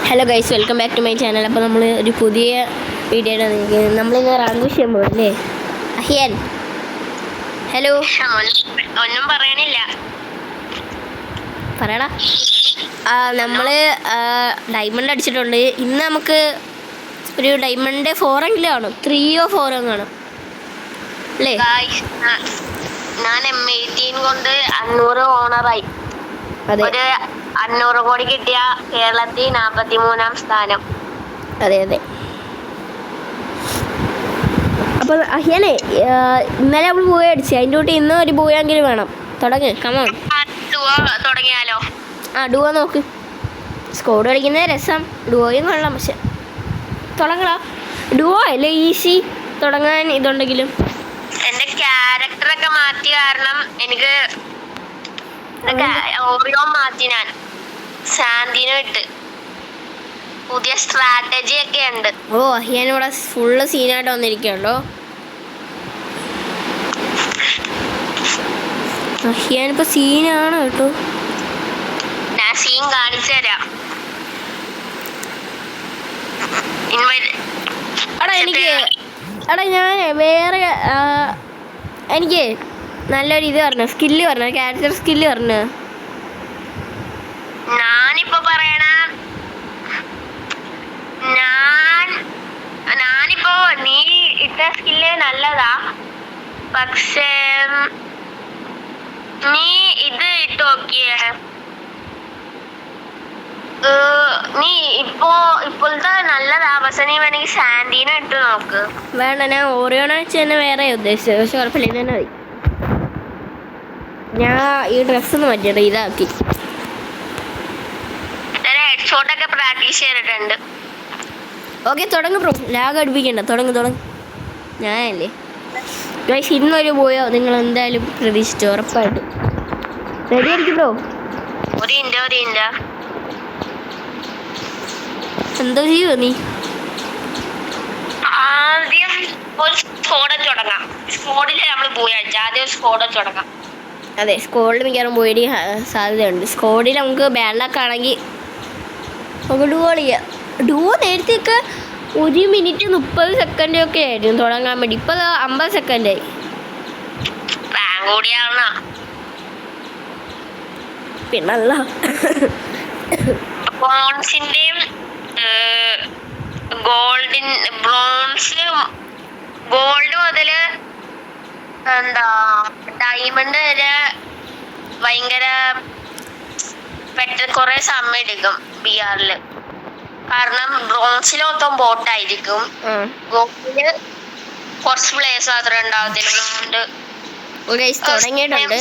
Hello guys, welcome back to my channel. അപ്പോൾ നമ്മൾ ഒരു പുതിയ വീഡിയോ ആണ് നമ്മളിന്ന് റാങ്ക് ചെയ്യാൻ പോകല്ലേ. അഹിയൻ, ഹലോ. ഒന്നും പറയണില്ല, പറയടാ. നമ്മൾ ഡയമണ്ട് അടിച്ചിട്ടുണ്ട്. ഇന്ന് നമുക്ക് ഒരു ഡയമണ്ട് 4 എങ്കിലും കാണും, 3 or 4 കാണും അല്ലേ? ഞാൻ M18 കൊണ്ട് 500 ഓണറായി. അതെ, ഒരു 500 കോടി കിട്ടിയ കേരളത്തിൽ 43-ാം സ്ഥാനം. അതെ അതെ. അപ്പോൾ അഹിയനെ, ഇന്നലെ നമ്മൾ ബൂയ അടിച്ചു, അതിൻ്റെ കൂട്ടി ഇന്ന് ഒരു ബൂയെങ്കിലും വേണം. തുടങ്ങ്, കമോൺ. തുടങ്ങിയാലോ? ഡുവോ നോക്ക്. സ്കോഡ് കളിക്കുന്നത് രസം, ഡുവോയും കൊള്ളാം. പക്ഷെ തുടങ്ങടാ. ഡുവോ അല്ലേ ഈസി തുടങ്ങാൻ ഇതുണ്ടെങ്കിലും. എന്റെ ക്യാരക്ടറൊക്കെ മാറ്റിയ കാരണം എനിക്ക് ഓറിയോ മാറ്റി. ഞാൻ സാന്റിനോ ഇട്ട് പുതിയ സ്ട്രാറ്റജി ഒക്കെ ഉണ്ട്. ഓ, അഹിയാനിവിടെ ഫുള്ള് സീനായിട്ട് വന്നിരിക്കണ്ടോ. അഹിയാനിപ്പോ സീനാണ് കേട്ടോ. ഞാൻ സീൻ കാണിച്ചു തരാം. ഞാൻ വേറെ എനിക്ക് നല്ലൊരു ഇത് പറഞ്ഞു, സ്കില്ല് പറഞ്ഞു, ക്യാരക്ടർ സ്കില്ല് പറഞ്ഞു. ഞാനിപ്പോ പറയണ ഞാനിപ്പോ നീ ഇട്ട സ്കില്ല് നല്ലതാ, പക്ഷേ നീ ഇത് ഇട്ട് നോക്കിയേ. നീ ഇപ്പോഴത്തെ നല്ലതാ, പക്ഷെ നീ വേണമെങ്കിൽ സാന്റീനോ ഇട്ട് നോക്ക്. വേണ്ട, ഞാൻ ഓറിയോണ വെച്ച് തന്നെ വേറെ ഉദ്ദേശിച്ചത്. പക്ഷെ കുഴപ്പമില്ല, ഇത് തന്നെ മതി. ഞാൻ ഈ ഡ്രസ്സൊന്ന് മാറ്റിയിട്ട് ഇതാക്കി. ഹെഡ്ഷോട്ടൊക്കെ പ്രാക്ടീസ് ചെയ്തിട്ടുണ്ട്. ഓക്കെ, തുടങ്ങ് ബ്രോ. ലാഗ് അടുപ്പിക്കണ്ട, തുടങ്ങ്. ഞാനല്ലേ ഗൈസ്, ഇന്നൊരു പോയോ നിങ്ങൾ എന്തായാലും പ്രതീക്ഷിച്ചു, ഉറപ്പായിട്ടും. റെഡി ആയിരിക്കും ബ്രോ. ഒരു ഇല്ല എന്തോ ചെയ്യോ നീ? ആദ്യം ഒരു സ്കോഡ് തുടങ്ങാം. സ്കോഡിൽ നമ്മൾ പോയി അടിച്ച ആദ്യം സ്കോഡ് തുടങ്ങാം. അതെ, സ്കോഡിൽ മിക്കവാറും പോയി സാധ്യതയുണ്ട്. സ്കോഡിൽ നമുക്ക് ബാഡ്ലക്ക് ആണെങ്കിൽ നമുക്ക് ഡുവോ കളിക്കാം. ഡുവോ നേരത്തെയൊക്കെ 1 minute 30 സെക്കൻഡ് ഒക്കെ ആയിരുന്നു തുടങ്ങാൻ വേണ്ടി. ഇപ്പം 50 സെക്കൻഡായി. പിന്നല്ല, ബ്രോൺസിന്റെയും ഗോൾഡ് മുതല് ഡയമണ്ട് വരെ ഭയങ്കര പെട്ടെന്ന് കുറെ സമയം എടുക്കും ബിആറില്. കാരണം ബ്രോൺസിൽ മൊത്തം ബോട്ടായിരിക്കും, ഗോൾഡില് കുറച്ച് പ്ലേസ് മാത്രമേ ഉണ്ടാവത്തില്ല. തുടങ്ങിയിട്ടുണ്ട്.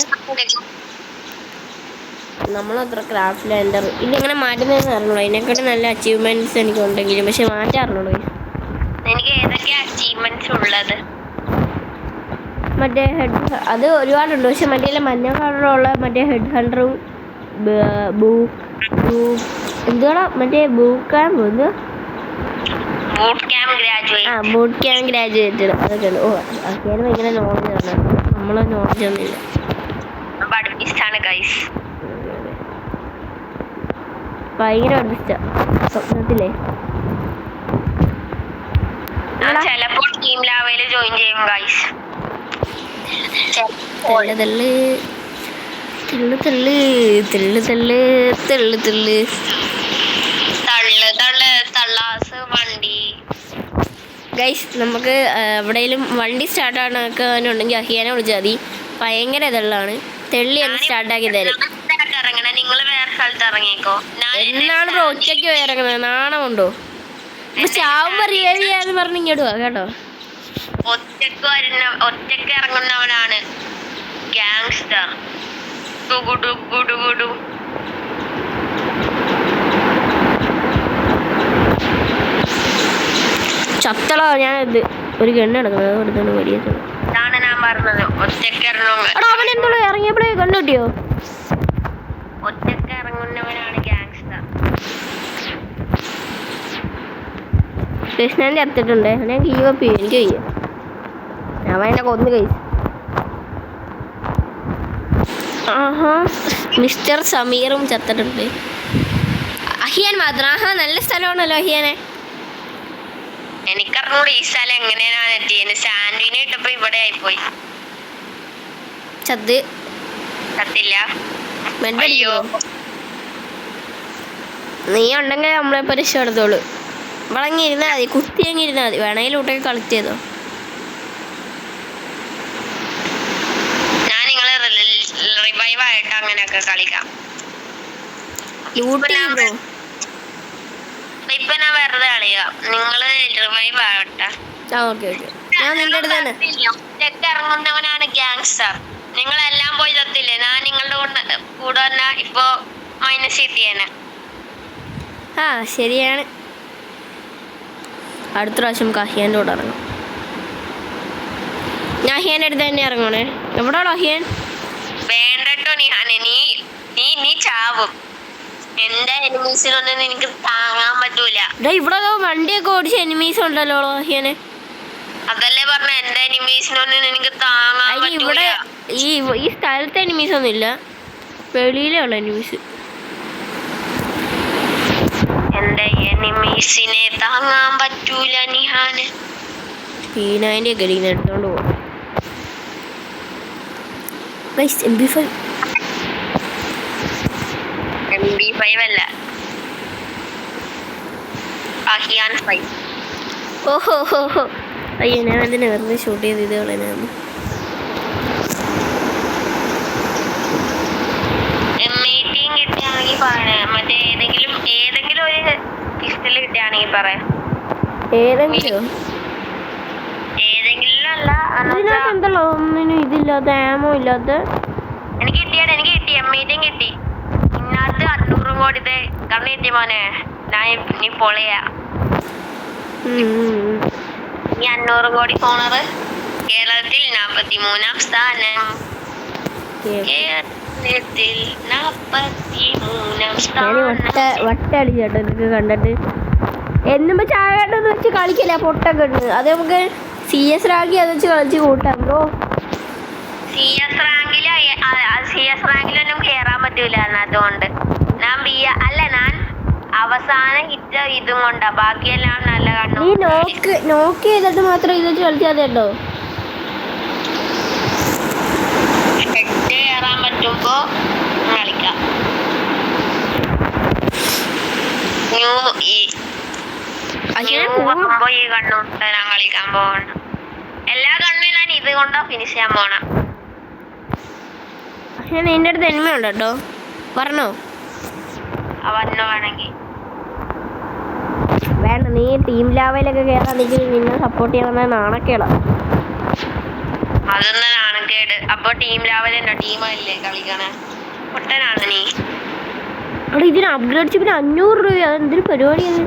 നമ്മളത്ര ക്രാഫ്റ്റ് ലാൻഡർ ഇതിങ്ങനെ മാറ്റുന്നതെന്ന് അറിഞ്ഞോളൂ. അതിനെക്കാട്ടും നല്ല അച്ചീവ്മെന്റ്സ് എനിക്കുണ്ടെങ്കിലും പക്ഷെ മാറ്റാറുള്ളൂ. എനിക്ക് ഏതൊക്കെയാ അച്ചീവ്മെന്റ്സ് ഉള്ളത്? മറ്റേ അത് ഒരുപാടുണ്ട്. പക്ഷെ മറ്റേ മഞ്ഞ കളറുള്ള മറ്റേ ഹെഡ് ഹണ്ടറും എന്തുവാ മറ്റേ ബൂട്ട് ക്യാമ്പ് ഗ്രാജുവേറ്റ് അതൊക്കെ ഉണ്ട്. ഓ, അതൊക്കെയാണ് ഭയങ്കര നോളജ് ആണ്. നമ്മളെ നോളജ് ഒന്നുമില്ല. ഭയങ്കര സ്വപ്നത്തിലേ ചിലപ്പോൾ ടീം ലാവയിൽ ജോയിൻ ചെയ്യും ഗൈസ്. ഗൈസ്, നമുക്ക് എവിടെയെങ്കിലും വണ്ടി സ്റ്റാർട്ടാക്കാനുണ്ടെങ്കിൽ അഹിയാനെ വിളിച്ചാൽ മതി. ഭയങ്കര ഇതുള്ളതാണ്. തെള്ളി എന്ന് സ്റ്റാർട്ടാക്കി തരും. എന്നാണ് ബ്രോ ഒറ്റയ്ക്ക് ഇറങ്ങുന്നത്? നാണമുണ്ടോ? ചാവുമ്പോ റിവൈവ് ചെയ്യാന്ന് പറഞ്ഞ് ഇങ്ങോട്ട് കേട്ടോ. ഒറ്റയ്ക്ക് ഇറങ്ങുന്നവനാണ് ഗാങ്സ്റ്റർ. ചത്തളോ, ഞാൻ ഒരു ഗണ്ണ് എടുക്കുന്നത് കൊടുത്തോണ്ട് വലിയത്. ഇതാണ് ഞാൻ പറഞ്ഞത്, ഒറ്റയ്ക്ക് അവനെന്തോ ഇറങ്ങിയപ്പോഴേ കണ്ണു കിട്ടിയോ? ഒറ്റയ്ക്ക് ഇറങ്ങുന്നവനാണ് ഗാങ്സ്റ്റർ. കൃഷ്ണൻ ചത്തിട്ടുണ്ട്. ഞാൻ ഗീവപ്പ് ചെയ്യും, എനിക്ക് കഴിയും. ഞാൻ എന്നെ കൊന്നു കഴിച്ചു. മിസ്റ്റർ സമീറും ചത്തിട്ടുണ്ട്. അഹിയാൻ മാത്രം. ആഹാ, നല്ല സ്ഥലമാണല്ലോ അഹിയാനെ. എനിക്കറിഞ്ഞൂടെ ഈ സ്ഥലം എങ്ങനെയാണ് എത്തിയത്. സാൻഡ്വിനെ ഇട്ടപ്പോ ഇവിടെ ആയിപ്പോയി. ചത്ത് കത്തില്ല. മെഡടിക്കോ? നീ ഉണ്ടെങ്കിൽ നമ്മളെ പരിശോധത്തോളൂ. വളങ്ങി ഇരുന്നാൽ മതി, കുത്തി അങ്ങി ഇരുന്നാൽ മതി. വേണമെങ്കിൽ ലൂട്ടൊക്കെ കളക്ട് ചെയ്തോ. ഞാൻ നിങ്ങളെ റിവൈവ് ആയിട്ട് അങ്ങനെയൊക്കെ കളിക്കാം. ലൂട്ട് ചെയ്തോ? ഇപ്പൊ ഞാൻ വെറുതെ കളിക്കാം. നിങ്ങള് റിവൈവ് ആവട്ടെ. ആ, ഓക്കെ ഓക്കെ. ഞാൻ നിന്റെ അടുത്ത് തന്നെ. ഇറങ്ങുന്നവനാണ് ഗ്യാങ്സ്റ്റർ. നിങ്ങളെല്ലാം പോയി തത്തില്ലേ? ഞാൻ നിങ്ങളുടെ കൂടെ തന്നെ ഇപ്പൊ മൈനസ് കിട്ടിയേനെ. ആ, ശരിയാണ്. അടുത്ത പ്രാവശ്യം അഹിയാൻ്റെ കൂടെ ഇറങ്ങും. ഞാൻ അഹിയാൻ്റെ അടുത്ത് തന്നെ ഇറങ്ങണേ. എവിടെയാണോ അഹിയാൻ? വേണ്ടട്ടോ നീ നീ നീ ചാവും. എന്റെ എനിമീസിനൊന്നും എനിക്ക് താങ്ങാൻ പറ്റൂല. ഇവിടെ വണ്ടിയൊക്കെ ഓടിച്ച എനിമീസ് ഉണ്ടല്ലോ അഹിയാനെ. അതല്ലേ പറഞ്ഞ, എന്റെ എനിമീസിനൊന്നും എനിക്ക് താങ്ങാൻ പറ്റൂല. ഇവിടെ ഈ സ്ഥലത്തെ എനിമീസ് ഒന്നും ഇല്ല, വെളിയിലുള്ള എനിമീസ്. എന്റെ എനിമീസിനെ താങ്ങാൻ പറ്റൂല നിഹാന്. P90 ഒക്കെ ഇങ്ങനെ എടുത്തോണ്ട് പോവാം. MP5 അല്ല, അഹിയാൻ 5. ഓഹോ ഹോ ഹോ. അയ്യോ, ഞാൻ അതിനെ വെറുതെ ഷൂട്ട് ചെയ്ത് ഇത് കളയാനാണ്. M18 കിട്ടുകയാണെങ്കിൽ പറയണേ. മറ്റേ ഏതെങ്കിലും ഒരു പിസ്റ്റൽ കിട്ടുകയാണെങ്കിൽ പറയാം. ഏതെങ്കിലും അല്ല, ഇതിനകത്ത് എന്തല്ലോ ഒന്നിനും ഇതില്ലാത്ത ആമോ ഇല്ലാത്ത. എനിക്ക് കിട്ടി M18 കിട്ടി. ഇന്നത്തെ 500 കോടി കണ്ണു കിട്ടി മോനെ. നീ പൊളിയാ. ഈ 500 കോടി ഫോണർ കേരളത്തിൽ 43-ാം സ്ഥാനം. കേരളത്തിൽ 43-ാം സ്ഥാനം. വട്ടടിച്ചേട്ടോ എനിക്ക് കണ്ടിട്ട്. എന്നുമ്പോ ചായന്ന് വെച്ച് കളിക്കില്ല, പൊട്ടൊക്കെ ഉണ്ട്. അത് നമുക്ക് CS റാങ്കി അത് വെച്ച് കളിച്ച് കൂട്ടാം ബ്രോ. CS റാങ്കിലൊന്നും കേറാൻ പറ്റൂല. അതുകൊണ്ട് ഞാൻ ഞാൻ അവസാനം ഹിറ്റ് ഇതും കൊണ്ടാ. ബാക്കിയെല്ലാം നല്ല കണ്ടു. നീ നോക്ക് ചെയ്തിട്ട് മാത്രം ഇത് വെച്ച് കളിച്ചാൽ മതി കേട്ടോ. കേറാൻ പറ്റുമ്പോ കളിക്കാം. ഈ കണ്ണുണ്ട് ഞാൻ കളിക്കാൻ പോകണം. എല്ലാ കണ്ണും ഞാൻ ഇത് കൊണ്ടാ ഫിനിഷ് ചെയ്യാൻ പോണം. നിന്റെ അടുത്ത് എനിമ ഉണ്ട് കേട്ടോ, പറഞ്ഞോ? അവനോ വേണമെങ്കിൽ വേണ്ട. നീ ടീം ലാവയിലൊക്കെ കയറാൻ നിന്നെ സപ്പോർട്ട് ചെയ്യണമെന്ന് നാണക്കേടാ. അതൊന്നും നാണക്കേട്. അപ്പൊ ടീം ലാവലുണ്ടോ? ടീമല്ലേ കളിക്കണേ? പൊട്ടനാണ് നീ. അവിടെ ഇതിന് അപ്ഗ്രേഡ് പിന്നെ 500 രൂപ. അതെന്തൊരു പരിപാടിയാണ്?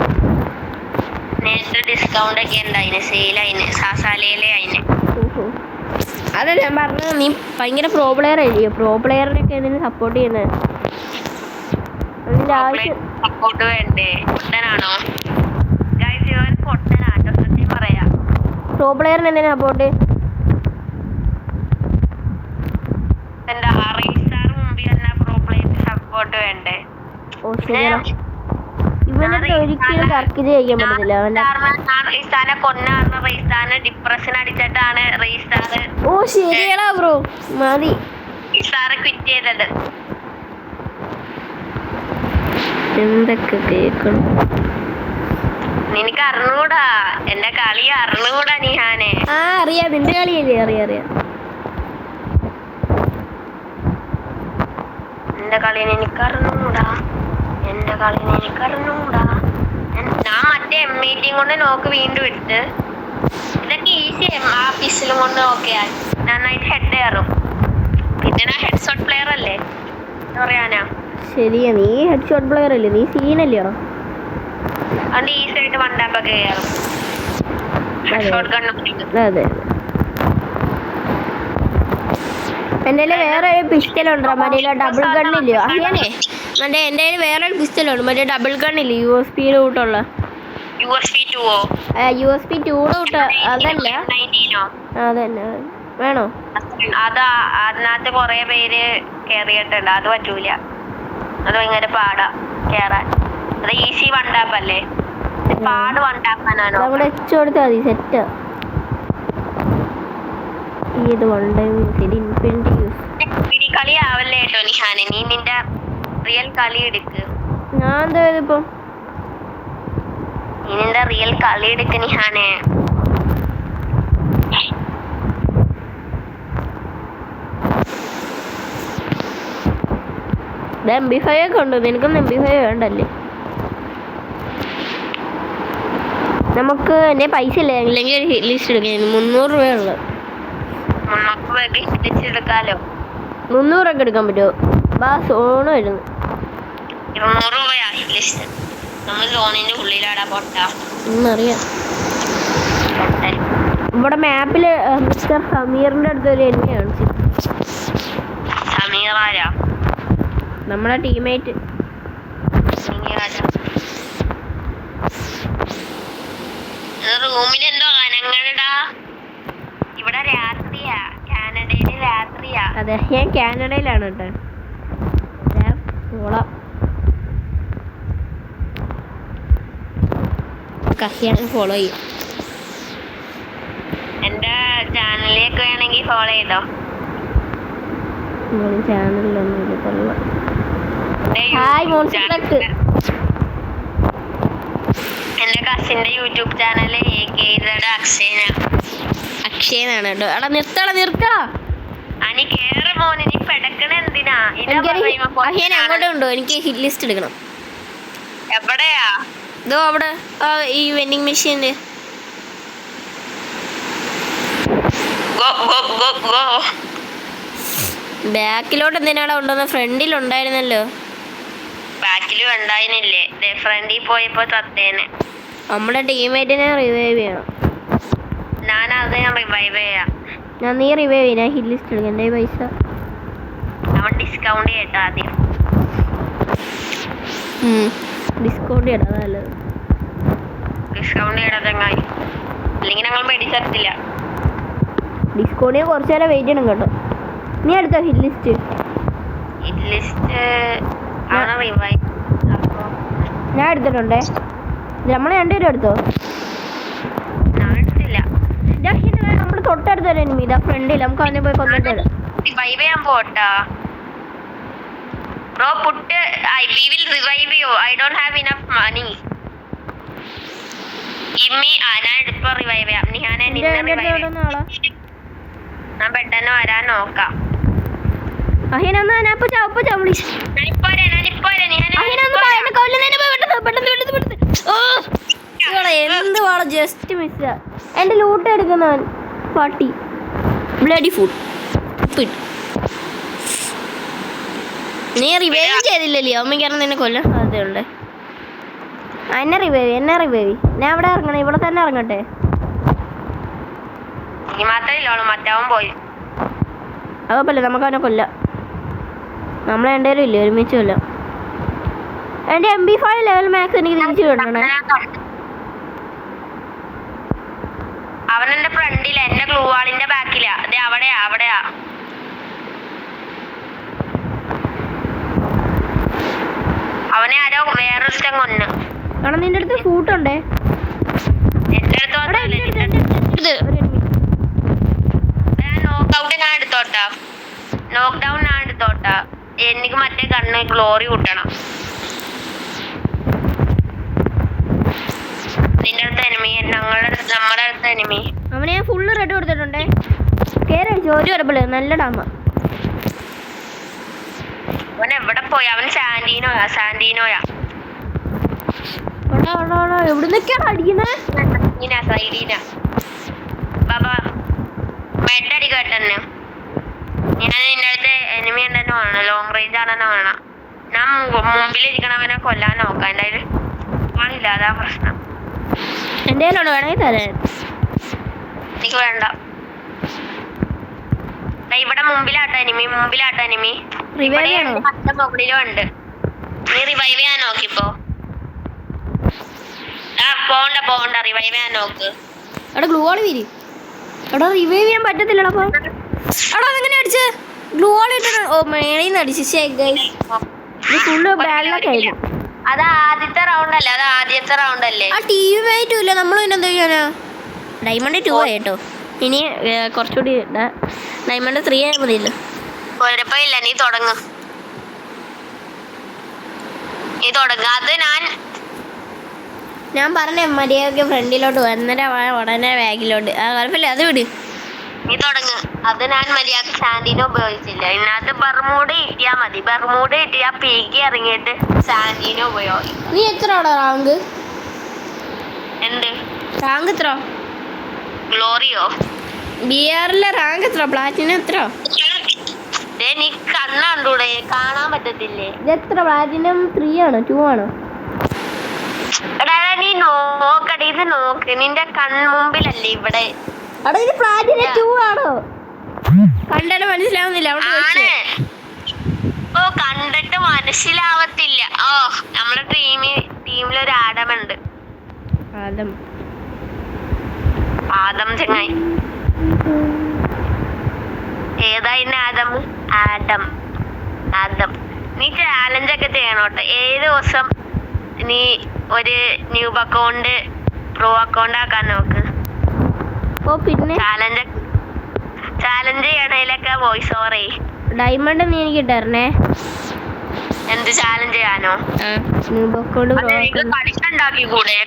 നേരത്തെ ഡിസ്കൗണ്ട് ഒക്കെ ഉണ്ടായിന്, സെയിലായിന്, സാസാലയിലെ ആയിന്. അതെ ഞാൻ പറഞ്ഞത്, നീ ഭയങ്കര പ്രോ പ്ലെയർ ആയിരിക്കും. പ്രോ പ്ലെയറിനൊക്കെ ഇതിന് സപ്പോർട്ട് ചെയ്യുന്നത്. അതിന്റെ ആവശ്യം സപ്പോർട്ട് വേണ്ടേ? പൊട്ടനാണോ? പൊട്ടനാട്ടോ, സത്യം പറയാ. പ്രോ പ്ലെയറിന് എന്തിനാ സപ്പോർട്ട്? എന്താ റീസ്റ്റാർ മുമ്പിൽ തന്നെ പ്രോ പ്ലെയറിന് സപ്പോർട്ട് വേണ്ടേ? ഓ ശരിയാ. ഇവനൊക്കെ ഒരിക്കലും കറക്റ്റ് ചെയ്യാൻ പറ്റത്തില്ല. റീസ്റ്റാറിനെ കൊന്നാണ് റീസ്റ്റാറിനെ ഡിപ്രഷൻ അടിച്ചിട്ടാണ് റീസ്റ്റാർ. ഓ ശരിയാടാ ബ്രോ, മതി. റീസ്റ്റാർ ക്വിറ്റ് ചെയ്തത്. എന്തൊക്കെ കേക്കണം. നിനക്ക് അറിഞ്ഞൂടാ, എന്റെ കളി അറിഞ്ഞൂടാ നിഹാനെ. ആ അറിയാം, നിന്റെ കളിയല്ലേ. അറിയാം. എന്റെ കളി എനിക്കറിഞ്ഞൂടാ. ഞാൻ മറ്റേ M18 കൊണ്ട് നോക്ക് വീണ്ടും ഇട്ട്. ഇതൊക്കെ ഈസി. ആ പിസ്റ്റലും കൊണ്ട് നോക്കിയാൽ നന്നായിട്ട് ഹെഡ് കയറും. പിന്നെ ഞാൻ ഹെഡ് ഷോട്ട് പ്ലെയർ അല്ലേ, പറയാനാ. ശരിയാ, നീ ഹെഡ് ഷോട്ട് പ്ലെയർ അല്ലേ, നീ സീനല്ലേ. അതുകൊണ്ട് ഈസി ആയിട്ട് വണ്ടാപ്പൊക്കെ കയറും. അതെ. എൻ്റെ വേറെ ഒരു പിസ്റ്റലുണ്ട്, മറ്റേ ഡബിൾ ഗണ്ണില്ലയോ അറിയാനേ. മറ്റേ എൻ്റെ വേറെ ഒരു പിസ്റ്റലുണ്ട്, മറ്റേ ഡബിൾ ഗണ്ണില്ലേ, USB കൂട്ടുള്ള. USB 2 കൂട്ട. അതല്ല, അതന്നെ വേണോ? അതിനകത്ത് കൊറേ പേര് കേറിയിട്ടുണ്ട്. അത് പറ്റൂല, അത് ഭയങ്കര പാടാ കേറാൻ. അത് ഈസി വൺ ടാപ്പ് അല്ലേ? പാട് വൺ ടാപ്പാനാണോ? നമ്മുടെ എച്ച് കൊടുത്താൽ മതി, സെറ്റ്. ഇത് വൺ ടൈം യൂസ് ചെയ്ത് ഇൻഫിനിറ്റി യൂസ്. പിടി കളി ആവല്ലേ കേട്ടോ നിഹാനെ, നീ നിന്റെ റിയൽ കളി എടുക്ക്. ഞാൻ എന്താ ഇപ്പം നീ നിന്റെ റിയൽ കളി എടുക്ക് നിഹാനെ. MP5 ഒക്കെ ഉണ്ട്, നിനക്കൊന്നും MP5 വേണ്ടല്ലേ? നമുക്ക് എൻ്റെ പൈസ ഇല്ല, അല്ലെങ്കിൽ ഒരു ലിസ്റ്റ് എടുക്കാം. 300 രൂപയുള്ളത്. 300 രൂപയ്ക്ക് എടുക്കാലോ. 300 ഒക്കെ എടുക്കാൻ പറ്റുമോ? സോണ് വരുന്നു. 200 രൂപയാ ലിസ്റ്റ്. നമ്മൾ സോണിന്റെ ഉള്ളിലാടാ പൊട്ട. അറിയാം. ഇവിടെ മാപ്പില് മിസ്റ്റർ സമീറിന്റെ അടുത്ത് ഒരു എനിമി കാണിച്ചു. സമീറാരാ? നമ്മളെ ടീമേറ്റ്. റൂമിൽ എന്തോ അനങ്ങണടാ. ഇവിടെ രാത്രിയാ, കാനഡയില് രാത്രിയാ. അതെ, ഞാൻ കാനഡയിലാണ് കേട്ടോ. ഫോളോ ചെയ്യും. എന്റെ ചാനലിലേക്ക് വേണമെങ്കിൽ ഫോളോ ചെയ്തോ. ചാനലിലൊന്നും കൊള്ളാം. Hi monster. എന്റെ കസിന്റെ യൂട്യൂബ് ചാനല് അക്ഷയനാണ് കേട്ടോ. എടാ നിർത്തടാ. അനി കേറ് മോനെ, നീ പെടക്കണ എന്തിനാ? അങ്ങോട്ടും ഉണ്ടോ? എനിക്ക് ഹിറ്റ് ലിസ്റ്റ് എടുക്കണം. എവിടെയാ? ഇതോ അവിടെ, ഈ വെൻഡിങ് മെഷീൻ്റെ ബാക്കിലോട്ട് എന്തിനാടാ ഉണ്ടോന്ന്? ഫ്രണ്ടിലുണ്ടായിരുന്നല്ലോ. ബാക്കിലും ഉണ്ടായിരുന്നില്ലേ? ഫ്രണ്ടിൽ പോയപ്പോ തത്തേനെ. നമ്മുടെ ടീമേറ്റിനെ റിവൈവ് ചെയ്യണം. ഞാനത് റിവൈവ് ചെയ്യാം. നീ റിവൈവ് ചെയ്യാം. ഹിറ്റ് ലിസ്റ്റ് എടുക്കാം. എൻ്റെ പൈസ അവൻ ഡിസ്കൗണ്ട് ചെയ്യട്ടോ ആദ്യം. ഡിസ്കൗണ്ട് ചെയ്യണം, നല്ലത്. ഡിസ്കൗണ്ട് ചെയ്യണതെങ്ങായി, അല്ലെങ്കിൽ ഞങ്ങൾ മേടിച്ചിട്ടില്ല. ഡിസ്കൗണ്ട് ചെയ്യാൻ കുറച്ച് നേരം വെയിറ്റ് ചെയ്യണം കേട്ടോ. നീ എടുത്തോ hit list? Hit list revive ഞാൻ എടുത്തിട്ടുണ്ടേ. നമ്മൾ രണ്ടുപേരും എടുത്തോ? ഞാൻ എടുത്തില്ല. നമ്മുടെ തൊട്ടടുത്ത് ഒരു എനിമി ഇതാ ഫ്രണ്ടിൽ. നമുക്ക് അവനെ പോയി കൊന്നിട്ട് റിവൈവ് ചെയ്യാൻ പോട്ടാ. Bro put we will revive you. I don't have enough money. ഇമ്മി ഞാൻ ഇപ്പൊ റിവൈവ് ചെയ്യാം. നിഹാനെ നിന്നെ റിവൈവ് ചെയ്യാം. ഞാൻ പെട്ടെന്ന് വരാൻ നോക്കാം. എന്ത് വേണം, ജസ്റ്റ് മിസ്. എന്റെ ലൂട്ട് എടുക്കുന്നവൻ പാട്ടി. Bloody food. നീ റിവൈവ് ചെയ്തില്ലല്ലേ? അമ്മയ്ക്കാരണം നിന്നെ കൊല്ലാൻ സാധ്യതയുണ്ട്. എന്നെ റിവൈവ്. ഞാൻ അവിടെ ഇറങ്ങണം, ഇവിടെ തന്നെ ഇറങ്ങട്ടെ. മറ്റവൻ പോയി. അതപ്പല്ലേ, നമുക്ക് അവനെ കൊല്ലാം. നമ്മളെ രണ്ടുപേരും ഇല്ലേ, ഒരുമിച്ച് കൊല്ലാം. എന്റെ MP5 ലെവൽ മാക്സ് എനിക്ക് തിരിച്ചു കിട്ടണേ. അവനെന്റെ ഫ്രണ്ടില, എന്റെ ഗ്ലൂ വാളിന്റെ ബാക്കിലാ. അതെ അവിടെയാ. അവനെ ആരോ വേറൊരുത്തൻ കൊന്നു. കാരണം നിന്റെ അടുത്ത് ഫൂട്ടുണ്ടേ. എന്റെ അടുത്ത് നോക്ക്ഡൗൺ ഞാൻ എടുത്തോട്ടാ. എനിക്ക് മറ്റേ കണ്ണ് ഗ്ലോറി കൂട്ടണം. നിന്റെ അടുത്ത് എനിമി, നമ്മുടെ അടുത്ത് എനിമി. അവനെ ഞാൻ ഫുള്ള് റെഡ് കൊടുത്തിട്ടുണ്ടേ. കേറി ഒരു കുഴപ്പമില്ല, നല്ല ഡാമ. അവൻ എവിടെ പോയി? അവൻ സാന്റീനോയാ. എവിടുന്നൊക്കെയാണ് അടിക്കുന്നത്? സൈഡീന ബാബാ മെഡടി കേട്ടെന്നെ. ഞാൻ നിന്റെ അടുത്ത് എനിമി ഉണ്ടെന്ന് വേണം, ലോങ് റേഞ്ച് ആണെന്ന് വേണം. ഞാൻ മുമ്പിലിരിക്കണവനെ കൊല്ലാൻ നോക്കാം. എൻ്റെ കയ്യിൽ ആളില്ല, അതാ പ്രശ്നം. എൻ്റെ കയ്യിലുണ്ട്, വേണമെങ്കിൽ തരാൻ. എനിക്ക് വേണ്ട. ഇവിടെ മുമ്പിലാട്ടോ എനിമി. മുകളിലും ഉണ്ട്. നീ റിവൈവ് ചെയ്യാൻ നോക്കിപ്പോ. പോണ്ട റിവൈവ് ചെയ്യാൻ നോക്ക്. എടാ ഗ്ലൂ വാൾ വീരി. എടാ റിവൈവ് ചെയ്യാൻ പറ്റത്തില്ലടാ. എടാ അതെങ്ങനെ അടിച്ച്? ഗ്ലൂ വാൾ ഇട്ട് മേളിൽ നിന്ന് അടിച്ച്. ഫുള്ള് ബാഡിലൊക്കെ ആയിരുന്നു. അത് ആദ്യത്തെ റൗണ്ട് അല്ലേ, അത് ആദ്യത്തെ റൗണ്ട് അല്ലേ. ആ ടീം ആയിട്ടും ഇല്ല, നമ്മൾ പിന്നെ എന്താ ചെയ്യാനാ? ഡയമണ്ട് 2 ആയിട്ടോ. ഇനി കുറച്ചുകൂടി ഡയമണ്ട് 3 ആയാൽ മതിയല്ലോ. കുഴപ്പമില്ല, നീ തുടങ്ങ്. അത് ഞാൻ പറഞ്ഞ മര്യാദക്ക് ഫ്രണ്ടിലോട്ട് വന്നേരം ഉടനെ ബാഗിലോട്ട്. കുഴപ്പമില്ല, അത് വിട്. നീ തുടങ്ങ്. അത് ഞാൻ മര്യാദ സാൻഡിനെ ഉപയോഗിച്ചില്ല. ഇതിനകത്ത് ബർമൂഡ് കിട്ടിയാ മതി. ബർമൂഡ് കിട്ടിയാ പീക്കി ഇറങ്ങിയിട്ട് സാൻഡിനെ ഉപയോഗിക്കും. നീ എത്ര റാങ്ക്? എന്ത് റാങ്ക് എത്ര? ഗ്ലോറിയോ? ബിആറിലെ റാങ്ക് എത്ര? പ്ലാറ്റിനം എത്ര? നീ കണ്ണൂടെ കാണാൻ പറ്റത്തില്ലേ? ഇതെത്ര? പ്ലാറ്റിനം 3 ആണോ 2 ആണോ? എടാ നീ നോക്കടി, ഇത് നോക്ക്. നിന്റെ കൺമുമ്പിലല്ലേ ഇവിടെ. എടാ ഇത് പ്ലാറ്റിനം 2 ആണോ? കണ്ടിട്ട് മനസ്സിലാവുന്നില്ല. ഓ കണ്ടിട്ട് മനസ്സിലാവത്തില്ല. ഓ നമ്മുടെ ടീമിലൊരു ആദമുണ്ട്. ആദം ചങ്ങായി. ഏതാ ഇന്ന് ആദം. നീ ചാലഞ്ച് ഒക്കെ ചെയ്യണോട്ടെ. ഏത് ദിവസം നീ ഒരു ന്യൂബ് അക്കൗണ്ട് പ്രോ അക്കൗണ്ട് ആക്കാൻ നോക്ക്. ഓ പിന്നെ ചാലഞ്ച് ചെയ്യണേലൊക്കെ വോയിസ് ഓവർ ചെയ്യ്. ഡയമണ്ട് നീ എനിക്ക് ഇട്ടേ. എന്ത് ചാലഞ്ച് ചെയ്യാനോ?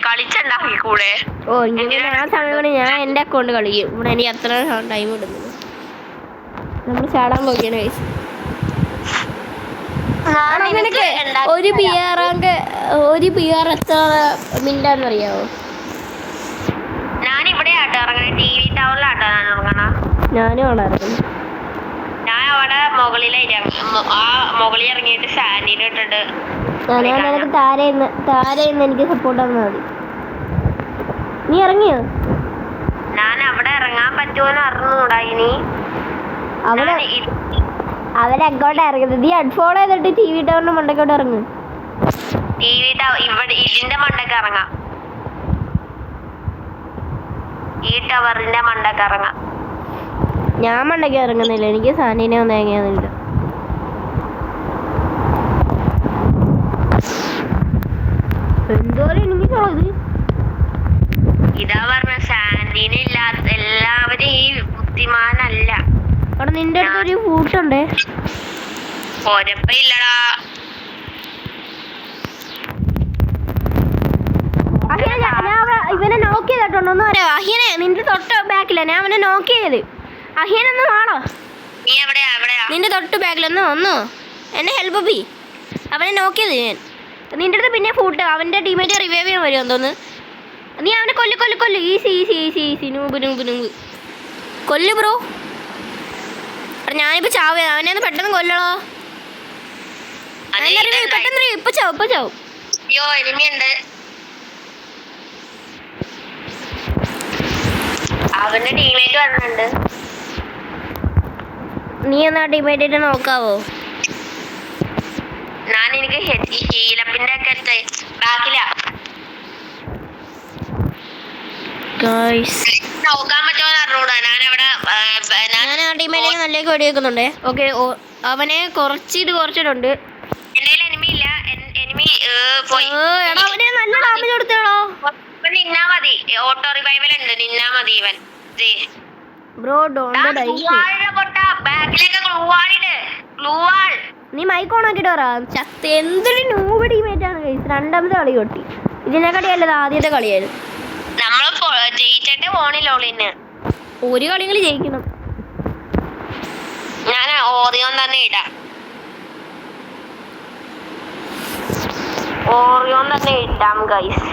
കളിച്ചുണ്ടാക്കിക്കൂടെ? ഓ ഇങ്ങനെ ആ സമയം ഞാൻ എന്റെ അക്കൗണ്ട് കളിക്കും. ഇവിടെ എനിക്ക് അത്ര ടൈം ഇടുന്നു. നമ്മൾ ചാടാൻ പോവുകയാണ്. ഒരു PR എത്ര മിനിറ്റാന്ന് അറിയാവോ? ഞാനിവിടെ ആട്ടോ ഇറങ്ങണേ. TV ടവറിലാട്ടോ ഞാൻ ഇറങ്ങണ. ഞാനും അവിടെ ഇറങ്ങുന്നു. ഞാൻ അവിടെ മുകളിൽ ഇറങ്ങിയിട്ട് സാൻഡിനെ ഇട്ടിട്ട് നിനക്ക് താരയിന്ന് എനിക്ക് സപ്പോർട്ട് തന്നാൽ മതി. നീ ഇറങ്ങിയോ? ഞാൻ അവിടെ ഇറങ്ങാൻ പറ്റുമോന്ന് അറിഞ്ഞൂടാ. ഇനി അവരെ അക്കൗണ്ട് ഇറങ്ങുന്നത്. നീ അൺഫോളോ ചെയ്തിട്ട് TV ടവറിന്റെ മണ്ടക്കോട്ട് ഇറങ്ങും. ഇവിടെ ഇതിന്റെ മണ്ടക്ക് ഇറങ്ങാം. ഈ ടവറിന്റെ മണ്ടക്ക് ഇറങ്ങാം. ഞാൻ മണ്ടക്ക് ഇറങ്ങുന്നില്ല. എനിക്ക് സാനിനെ ഒന്നും ഇറങ്ങിയൊന്നുമില്ല. എന്തോരം എനിക്കുള്ളത്. ഇതാ പറഞ്ഞ സാൻഡീനെ ഇല്ലാത്ത എല്ലാവരും ഈ ബുദ്ധിമാനല്ല. അവിടെ നിന്റെ അടുത്ത് ഒരു ഫൂട്ടുണ്ടേ. കുഴപ്പമില്ലടാ. ഇവനെ നോക്ക് ചെയ്തിട്ടുണ്ടോ ഒന്ന് പറയാ? അഹിയനെ നിന്റെ തൊട്ട് ബാക്കില. ഞാൻ അവനെ നോക്ക് ചെയ്ത്. അഹിയനൊന്ന് വാണോ? നിന്റെ തൊട്ട് ബാക്കിലൊന്നോ എന്നെ ഹെൽപ്പ് ചെയ്. അവനെ നോക്ക് ചെയ്ത് ഞാൻ. നിന്റെ അടുത്ത് പിന്നെ ഫൂട്ട്. അവന്റെ ടീമേറ്റ് റിവൈവ് ചെയ്യാൻ വരുമോ തോന്നുന്നു. നീ അവനെ കൊല്ല്. ഈസി. നൂബ് കൊല്ല് ബ്രോ. ഞാനിപ്പോ ചാവ്. അവനെ ഒന്ന് പെട്ടെന്ന് കൊല്ലണോ? പെട്ടെന്ന് ഇപ്പൊ ചാവും. അവന്റെ ടീമേറ്റ് വന്നിട്ടുണ്ട്. നീ എന്നാ ടീമേറ്റ് നോക്കാവോ? ഞാൻ എനിക്ക് ഹീലപ്പിന്റെ ഒക്കെ ബാക്കില നോക്കാൻ പറ്റുമോ അറിഞ്ഞൂടാ. ഞാൻ ആ ടീമേറ്റ് നല്ല വെടി വെക്കുന്നുണ്ട്. ഓക്കെ അവനെ കുറച്ചിട്ടുണ്ട്. എനിമി ഇല്ല. എടാ അവനെ നല്ല ഡാമേജ് കൊടുത്തേടോ. നിന്നാ മതി. ഓട്ടോ റിവൈവൽ ഉണ്ട്. നിന്നാ മതി ഇവൻ. Bro don't dye. നീ മൈക്ക് ഓൺ ആക്കിട്ട് പറ. എന്തൊരു നൂബ് ടീമേറ്റാണ് ഗയ്സ്. രണ്ടാമത്തെ കളി കൊട്ടി. ഇതിനെക്കാട്ടി അല്ലത് ആദ്യത്തെ കളിയായിരുന്നു. നമ്മള് ജയിച്ചിട്ട് പോണില്ലോളിന്. ഒരു കളികൾ ജയിക്കണം. ഞാൻ ഓറിയോൺ തന്നെ ഇടാം. ഗൈസ്.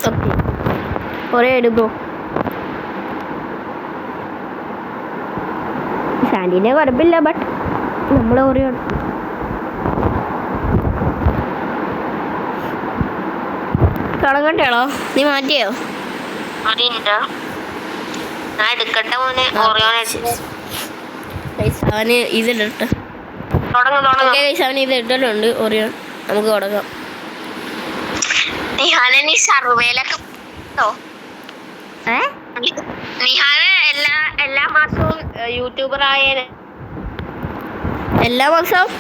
ഓക്കെ കുറേ എടുക്കോ. സാൻഡിനെ കുഴപ്പമില്ല. ബട്ട് നമ്മൾ ഓറിയോൺ തുടങ്ങണ്ടേളോ? നീ മാറ്റിയോ? ഞാൻ എടുക്കട്ടെ മോനെ. ഓറിയോൺ അവന് ഇതിട്ടിട്ട് അവന് ഇത് ഇട്ടിട്ടുണ്ട് ഓറിയോൺ. നമുക്ക് തുടങ്ങാം. നീ സർവേലൊക്കെ നിഹാന് എല്ലാ മാസവും യൂട്യൂബർ ആയ എല്ലാ മാസവും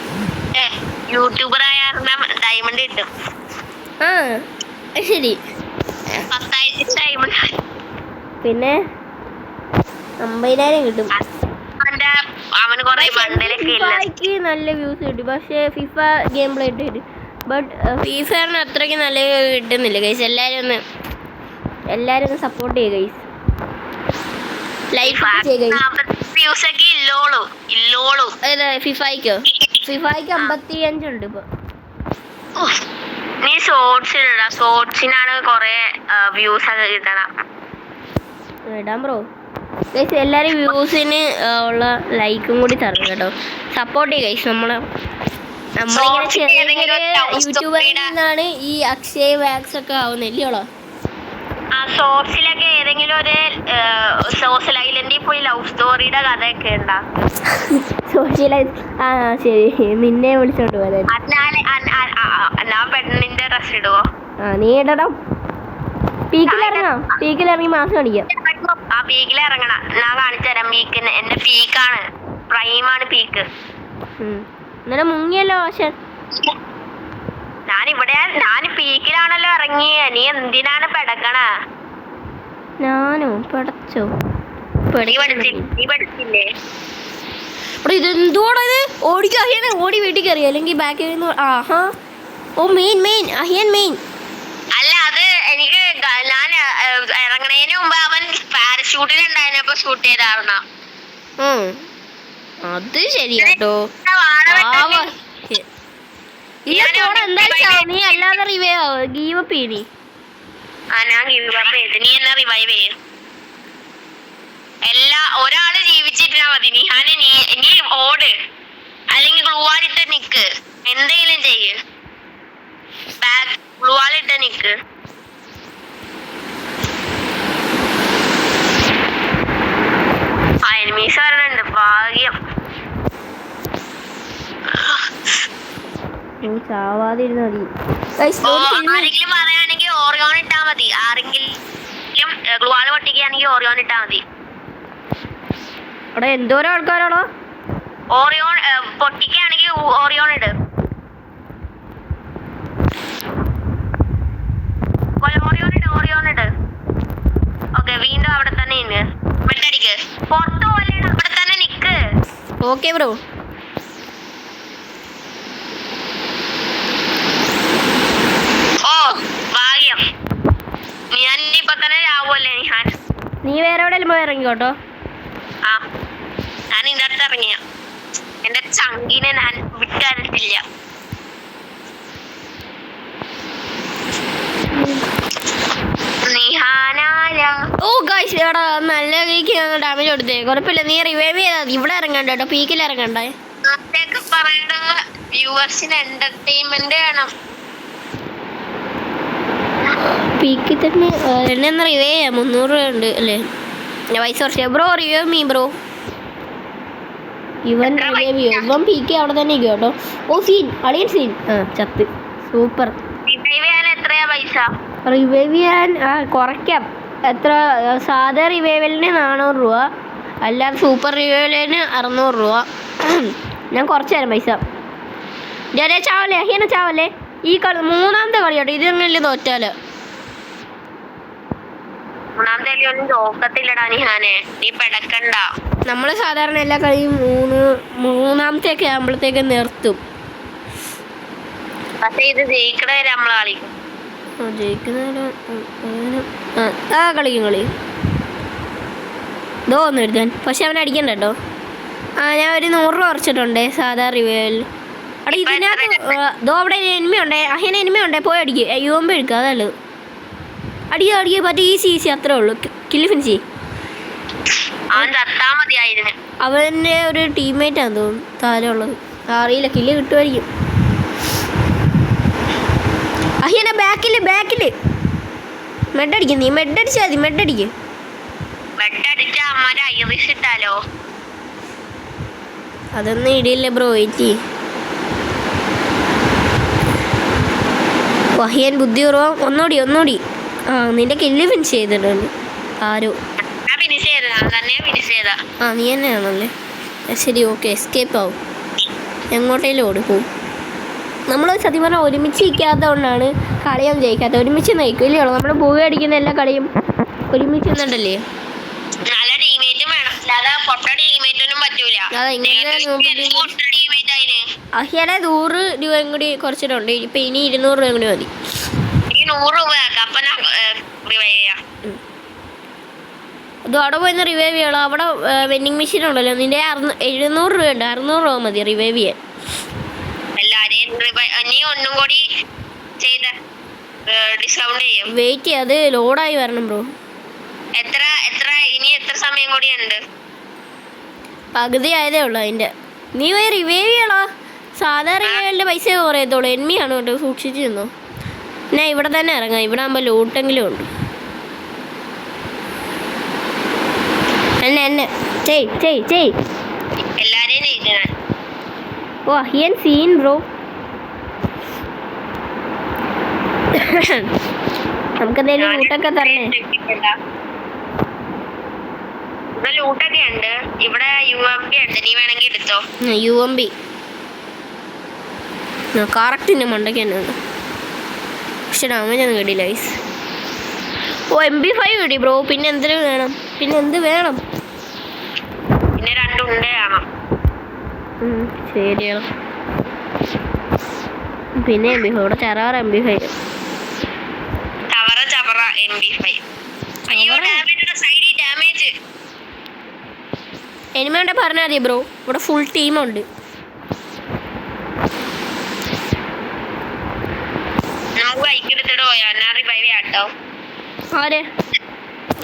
യൂട്യൂബർ ആയ ഡയമണ്ട് കിട്ടും. ആ അത് ശരി. 10,000 ഡയമണ്ട്. പിന്നെ 50,000 കിട്ടും. അവന് കുറെ ബണ്ടലൊക്കെ ഇല്ല. ഫിഫയ്ക്ക് നല്ല വ്യൂസ് കിട്ടും, പക്ഷേ ഫിഫ ഗെയിം പ്ലേ ഇട്ട് കിട്ടും. ബട്ട് ഫിഫറിന് അത്രയ്ക്ക് നല്ല കിട്ടുന്നില്ല ഗൈസ്. എല്ലാവരും ഒന്ന് സപ്പോർട്ട് ചെയ്യുക ഗൈസ്. ലൈക്ക് വ്യൂസ് ഒക്കെ ഇല്ലോളൂ. ഫിഫയ്ക്കോ? ഫിഫയ്ക്ക് 55 ഉണ്ട് ഇപ്പൊ. നീ ഷോർട്സ് ഇടാ, ഷോർട്സിനാണ് കൊറേ വ്യൂസ് ഒക്കെ കിട്ടണം. ഇടാം ബ്രോ. ഗൈസ് എല്ലാവരും വ്യൂസിന് ഉള്ള ലൈക്കും കൂടി തരണം കേട്ടോ. സപ്പോർട്ട് ചെയ്യുക ഗൈസ്. നമ്മളിങ്ങനെ ചെറിയ യൂട്യൂബറിൽ നിന്നാണ് ഈ അക്ഷയ് വാക്സ് ഒക്കെ ആവുന്നത് ഇല്ലയോളോ. ആ ഷോർട്സിലൊക്കെ ഏതെങ്കിലും ഒരു സോഷ്യൽ ഐലൻഡിൽ പോയി ലവ് സ്റ്റോറിയുടെ കഥയൊക്കെ ഉണ്ടാക്കും. ആ ശരി, നിന്നെ വിളിച്ചോണ്ട് പോകാൻ. ഞാൻ പെണ്ണിന്റെ ഡ്രസ് ഇടുവോ? ആ നീ ഇടണം. പീക്കിലിറങ്ങി മാസം കാണിക്കാം. ആ പീക്കിൽ ഇറങ്ങണം. ഞാൻ കാണിച്ചു തരാം. പീക്കിന് എന്റെ പീക്കാണ്, പ്രൈമാണ് പീക്ക്. ഇന്നലെ മുങ്ങിയല്ലോ പക്ഷെ. ഞാൻ പീക്കിലാണല്ലോ ഇറങ്ങിയ. നീ എന്തിനാണ് പെടക്കണ? ഞാനോ പെടച്ചോ? നീ പഠിച്ചില്ലേ? ഇതെന്തോടാ ഇത്? ഓടിക്കാഹിയാണ്, ഓടി വീട്ടിൽ കയറി അല്ലെങ്കിൽ ബാക്കിൽ നിന്ന്. ആഹാ ഓ മെയിൻ അഹിയൻ മെയിൻ. അല്ല അത് എനിക്ക് ഞാൻ ഇറങ്ങണേന് മുമ്പ് അവൻ പാരഷൂട്ടിലുണ്ടായിരുന്നപ്പോ ഷൂട്ട് ചെയ്താവണം. അത് ശരിയാട്ടോ. നീ അല്ലാതെ ഗീവ് അപ്പ് ചെയ്തി. ഞാൻ ഗീവ് അപ്പ് ചെയ്ത്. നീ എന്നാ റിവൈവ് ചെയ്യും? ഒരാള് ജീവിച്ചിട്ടാ മതി. നീ ഓട്, അല്ലെങ്കിൽ ഗ്ലൂവാളിട്ട് നിക്ക്, എന്തെങ്കിലും ചെയ്യ്. ഗ്ലൂവാളിട്ട് നിക്ക്. എനിമീസ് വരണുണ്ട്. ഭാഗ്യം. ആരെങ്കിലും പറയാണെങ്കിൽ ഓറിയോൺ ഇട്ടാ മതി. ആരെങ്കിലും ഗ്ലൂവാള് പൊട്ടിക്കുകയാണെങ്കിൽ ഓറിയോൺ ഇട്ടാ മതി. അവിടെ എന്തോരം ആൾക്കാരാണോ? ഓറിയോൺ പൊട്ടിക്കുകയാണെങ്കിൽ ഓറിയോൺ ഇട്. ഓറിയോൺ ഇട്. ഓക്കെ, വീണ്ടും അവിടെ തന്നെ ഇന്ന് വെട്ടടിക്ക്. പുറത്ത് പോലെ അവിടെ തന്നെ നിക്ക്. Okay bro. ഓ ഭാഗ്യം. ഞാൻ ഇപ്പൊ തന്നെ രാവുമല്ലേ നിഹാൻ. നീ വേറെ എവിടെയെങ്കിലും പോയി ഇറങ്ങിക്കോട്ടോ. ആ ഞാൻ ഇതിന്റെ അടുത്ത് ഇറങ്ങിയ എന്റെ ചങ്കിനെ ഞാൻ വിട്ടറിയിട്ടില്ല. ഓ ഗൈസ് എടാ നല്ല കൈക്ക് ഡാമേജ് കൊടുത്തേ. കുഴപ്പമില്ല, നീ റിവൈവ് ചെയ്താ മതി. ഇവിടെ ഇറങ്ങണ്ട കേട്ടോ, പീക്കിൽ ഇറങ്ങണ്ടേ. പറയണ വ്യൂവേഴ്സിന് എന്റർടൈൻമെന്റ് വേണം. പീക്കിൽ തന്നെ എന്നെ ഒന്ന് റിവൈവ് ചെയ്യാം. 300 രൂപ ഉണ്ട് അല്ലേ? പൈസ കുറച്ച് ബ്രോ. Revive me bro. ഇവൻ റിവൈവ് ചെയ്യും. ഇവൻ പീക്ക് അവിടെ തന്നെ ഇരിക്കും കേട്ടോ. ഓ സീൻ, അളിയൻ സീൻ. ചത്ത്. സൂപ്പർ. റിവൈവ് ചെയ്യാൻ കുറയ്ക്കാം. എത്ര? സാധാ റിവൈവലിന് 400 രൂപ, അല്ലാതെ സൂപ്പർ റിവൈവലിന് 600 രൂപ. ഞാൻ കുറച്ച് തരാം പൈസ. ചാവല്ലേ അഹിയനെ, ചാവല്ലേ. ഈ കളി 3ാമത്തെ കളി കേട്ടോ. ഇത് എങ്ങനെ തോറ്റാല്? നമ്മള് സാധാരണ എല്ലാ കളിയും 3ാമത്തെ ഒക്കെ ആകുമ്പോഴത്തേക്ക് നിർത്തും. പക്ഷേ ഇത് ജയിക്കണ വരെ നമ്മൾ കളിക്കും. കളിക്കും ഇതോ ഒന്ന് എഴുതാൻ. പക്ഷെ അവൻ അടിക്കണ്ട കേട്ടോ. ഞാൻ ഒരു 100 രൂപ കുറച്ചിട്ടുണ്ട് സാധാ റിവൈവൽ. അവിടെ ഇതിനകത്ത് ദോ അവിടെ എനിമി ഉണ്ടേ. അഹിയനെ എനിമി ഉണ്ടേ. പോയി അടിക്കുക. യുമ്പ് എടുക്കുക, അതല്ലത്. അടിക്കുക പറ്റി ഈസി അത്രേ ഉള്ളൂ. Kill finish. അവൻ്റെ ഒരു ടീംമേറ്റാന്ന് തോന്നുന്നു താരം ഉള്ളത്. അറിയില്ല, കില്ല് കിട്ടുമായിരിക്കും. അഹിയനെ ബാക്കില് മെഡടിക്കും. നീ മെഡടിച്ചാൽ മതി. മെഡടിക്ക്. അതൊന്നും ഇടിയില്ല ബ്രോ. വെയിറ്റ്. അഹിയൻ ബുദ്ധി കുറവാ. ഒന്നുകൂടി. നിന്റെ കില്ല് ഫിനിഷ് ചെയ്തിട്ടുണ്ട് ആരോ. നീ തന്നെയാണല്ലേ? ശരി, ഓക്കെ. എസ്കേപ്പ് ആവും. എങ്ങോട്ടേലും ഓടിപ്പോവും. നമ്മൾ സത്യം പറഞ്ഞാൽ ഒരുമിച്ച് നിൽക്കാത്തതുകൊണ്ടാണ് കളിയൊന്നും ജയിക്കാത്തത്. ഒരുമിച്ച് നയിക്കില്ലേ നമ്മൾ പോയി അടിക്കുന്ന എല്ലാ കളിയും ഒരുമിച്ച് നിന്നുണ്ടല്ലേ. നല്ല ടീമേറ്റും വേണം, അല്ലാതെ പൊട്ട ടീമേറ്റൊന്നും പറ്റൂല. അഹിയാനെ 100 രൂപയും കൂടി കുറച്ചിട്ടുണ്ട്. ഇപ്പൊ ഇനി 200 രൂപയും കൂടി മതി. 100 രൂപ അപ്പൊ റിവൈവ് ചെയ്യാം. അത് അവിടെ പോയി റിവൈവ് ചെയ്യണം. അവിടെ വെൻഡിങ് മെഷീൻ ഉണ്ടല്ലോ, നിന്റെ 700 രൂപ ഉണ്ട്. 600 രൂപ മതി റിവൈവ് ചെയ്യാൻ. എല്ലാരെയും നീ ഒന്നും കൂടി ചെയ്ത ഡിസ്കൗണ്ട് ചെയ്യും. വെയിറ്റ് ചെയ്യാം, അത് ലോഡായി വരണം ബ്രോ. ഇനി എത്ര സമയം കൂടി ഉണ്ട്? പകുതി ആയതേ ഉള്ളൂ അതിന്റെ. നീ പോയി റിവൈവ് ചെയ്യണോ? സാധാ റിവൈവലിന്റെ പൈസ കുറയത്തുള്ളൂ. എനിമിയാണ് കേട്ടോ, സൂക്ഷിച്ചു നിന്നോ. ഞാൻ ഇവിടെ തന്നെ ഇറങ്ങാം, ഇവിടെ ആകുമ്പോൾ ലൂട്ടെങ്കിലും ഉണ്ട്. എന്നെ ചെയ് എല്ലാരെയും ജയിക്കണം. ഓ അഹിയൻ സീൻ ബ്രോ. നമുക്കെന്തെങ്കിലും ലൂട്ടൊക്കെ തരണേ. ഇവിടെ ലൂട്ടൊക്കെ ഉണ്ട്. ഇവിടെ UMP ഉണ്ട്, നീ വേണമെങ്കിൽ എടുത്തോ. UMP കറക്റ്റിൻ്റെ മണ്ടയ്ക്ക് തന്നെ ഉണ്ട്. പക്ഷെ ഡാമേജ് ഒന്നും കിട്ടിയില്ല ഗൈസ്. ഓ MP5 കിട്ടി ബ്രോ. പിന്നെ എന്ത് വേണം? പിന്നെ 2 ഉണ്ടേ കാണാം. ശരിയാണ്. പിന്നെ MP5 ഇവിടെ ചറവറ MP5. ചവറ MP5. അയ്യോ ഡാമേജ്. എനിമയുണ്ടെ പറഞ്ഞാൽ മതി ബ്രോ, ഇവിടെ ഫുൾ ടീമുണ്ട്. നമുക്ക് ബൈക്കെടുത്തിടോ, ഞാൻ റിവൈവ് ചെയ്യാട്ടോ. ആരെ?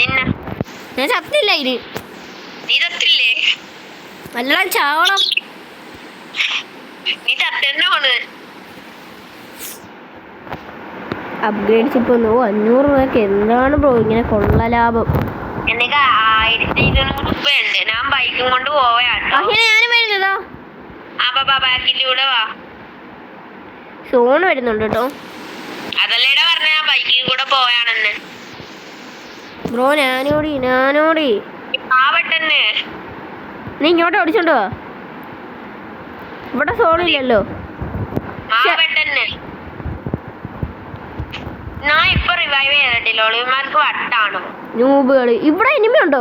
നിന്നെ. ഞാൻ ചത്തില്ല ഇനി. നീ ചത്തില്ലേ? നല്ല ചാവണം. നീ ചത്തന്നെ. അപ്ഗ്രേഡ് ചിപ്പ് 500 രൂപയ്ക്ക് എന്താണ് ബ്രോ ഇങ്ങനെ കൊള്ള ലാഭം? എനിക്ക് 1200 രൂപയുണ്ട്. ഞാൻ ബൈക്കും കൊണ്ട് പോവാട്ടോ. ഞാനും വരുന്നതാ. ബാക്കിന്റെ കൂടെ വാ. സോൺ വരുന്നുണ്ട് കേട്ടോ. അതല്ലേടാ പറഞ്ഞ ഞാൻ ബൈക്കിൽ കൂടെ പോവാണെന്ന്. ബ്രോ ഞാനോടി ആവട്ടെന്ന്. നീ ഇങ്ങോട്ട് ഓടിച്ചോണ്ട് വാ. ഇവിടെ സോണില്ലല്ലോ. ആവട്ടെന്ന്. ഞാൻ ഇപ്പൊ റിവൈവ് ചെയ്തിട്ടില്ല. ഒളിമാർക്ക് വട്ടാണോ നൂബുകള്? ഇവിടെ ഇനിമയുണ്ടോ?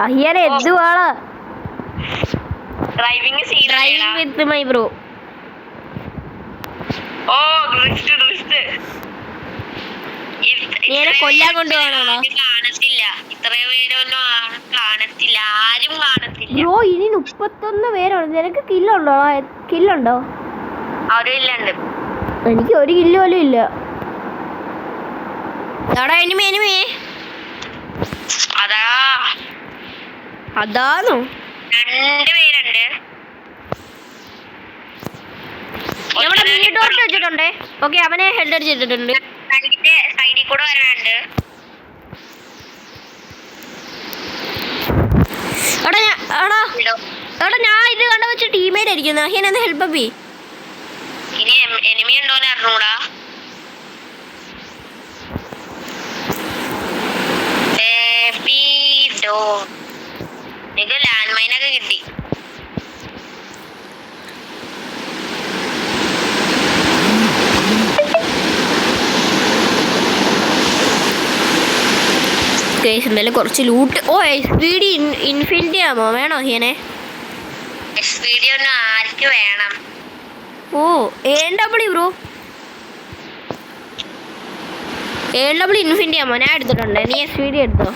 അയ്യാനെ എന്തുവാളാ driving with my bro. Oh drift. നീനെ കൊല്ലാൻ കൊണ്ടുപോകണോ? കാണത്തില്ല, ഇത്ര പേരൊന്നും കാണത്തില്ല, ആരും കാണത്തില്ല. ബ്രോ ഇനി 31 പേരുണ്ട്. നിനക്ക് കില്ലുണ്ടോ? അവരില്ലുണ്ട്. എനിക്ക് ഒരു കില്ല് പോലും ഇല്ല. എനിമി അതാണോ? 2 പേരുണ്ട്. നമ്മുടെ മീറ്റോർട്ട് വെച്ചിട്ടുണ്ടേ. ഓക്കെ, അവനെ ഹെഡ് അടിച്ചിട്ടുണ്ട്. സൈഡിൽ കൂടെ വരാനുണ്ട്. ഞാൻ ഇത് കണ്ട വെച്ച് ടീമേറ്റ് ആയിരിക്കുന്നു. അഹിയനെന്ന് ഹെൽപ്പ് അപ്പി. ഇനി എനിമി ഉണ്ടോന്ന് അറിഞ്ഞൂടാ. നിനക്ക് ലാൻഡ് മൈനൊക്കെ കിട്ടി. എന്തായാലും കുറച്ച് ലൂട്ട്. ഓ SPD ഇൻഫിനിറ്റി ആമോ വേണോ അഹിയനെ? SPD ഒന്നും ആർക്ക് വേണം? ഓ AW ബ്രോ, AW ഇൻഫിനിറ്റി ആമോ? ഞാൻ എടുത്തിട്ടുണ്ട്. നീ SPD എടുത്തോ?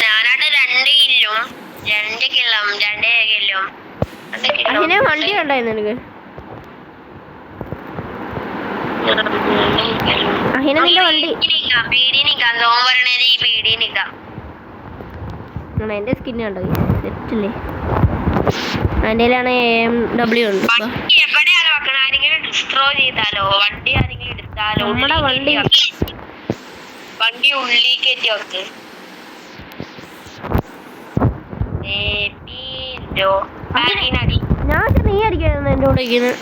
ഞാനായിട്ട് 2 കില്ലും അഹിനെ വണ്ടി ഉണ്ടായിരുന്നു നിനക്ക്? അഹിനെ നിന്റെ വണ്ടി എന്റെ സ്കിന്ന് കണ്ടോ? സെറ്റല്ലേ? അതിൻ്റെയിലാണ് AMW ഉണ്ട്. നമ്മുടെ വണ്ടി ഉള്ളി കയറ്റി വെക്ക്. ഞാൻ നീ അടിക്കായിരുന്നു എൻ്റെ കൂടെ ഇരിക്കുന്നത്.